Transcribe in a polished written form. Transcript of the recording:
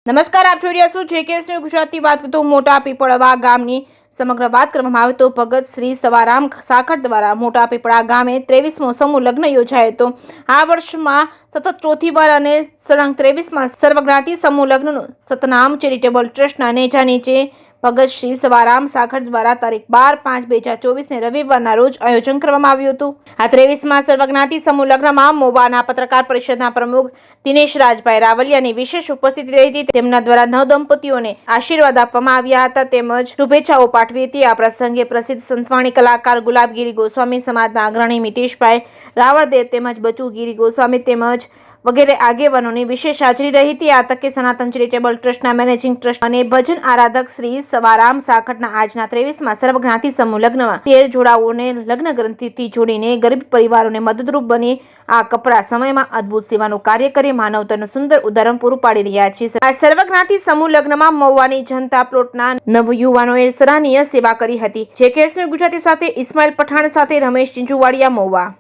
નમસ્કાર, આપ જોઈ રહ્યા છો જેકેએસ ન્યૂઝ ગુજરાતી. વાત કરતો મોટા પીપળવા ગામની સમગ્ર વાત કરવામાં આવે તો ભગત શ્રી સવારામ સાખર દ્વારા મોટા પીપળા ગામે 23મો સમૂહ લગ્ન યોજાયો હતો. આ વર્ષમાં સતત ચોથી વાર અને સળંગ 23માં સર્વજ્ઞાતિ સમૂહ લગ્નનું સતનામ ચેરિટેબલ ટ્રસ્ટના નેજા નીચે ભગત શ્રી સવારામ સાખર દ્વારા તારીખ 12/5/2024 રવિવારના રોજ આયોજન કરવામાં આવ્યું હતું. આ 23માં સર્વજ્ઞાતિ સમૂહ લગ્નમાં મોવાના પત્રકાર પરિષદના પ્રમુખ દિનેશ રાજભાઈ રાવલિયાની વિશેષ ઉપસ્થિતિ રહી હતી. તેમના દ્વારા નવદંપતીઓને આશીર્વાદ આપવામાં આવ્યા હતા તેમજ શુભેચ્છાઓ પાઠવી હતી. આ પ્રસંગે પ્રસિદ્ધ સંતવાણી કલાકાર ગુલાબગીરી ગોસ્વામી, સમાજના અગ્રણી મિતેશભાઈ રાવળદેવ તેમજ બચુગીરી ગોસ્વામી તેમજ વગેરે આગેવાનોની વિશેષ હાજરી રહી હતી. આ તકે સનાતન ચેરિટેબલ ટ્રસ્ટના મેનેજિંગ ટ્રસ્ટ અને ભજન આરાધક શ્રી સવારામ સાખરના આજના 23માં સર્વજ્ઞાતિ સમૂહ લગ્નમાં 13 જોડાઓને લગ્ન ગ્રંથિથી જોડીને ગરીબ પરિવારોને મદદરૂપ બની આ કપરા સમયમાં અદ્ભુત સેવાનું કાર્ય કરી માનવતાનું સુંદર ઉદાહરણ પૂરું પાડી રહ્યા છે. આ સર્વજ્ઞાતિ સમૂહ લગ્નમાં મહુવાની જનતા પ્લોટના નવયુવાનોએ સરાહનીય સેવા કરી હતી. જેકેએસ ન્યૂઝ ગુજરાતી સાથે ઇસ્માઇલ પઠાણ સાથે રમેશ ચિંચુવાડિયા, મહુવા.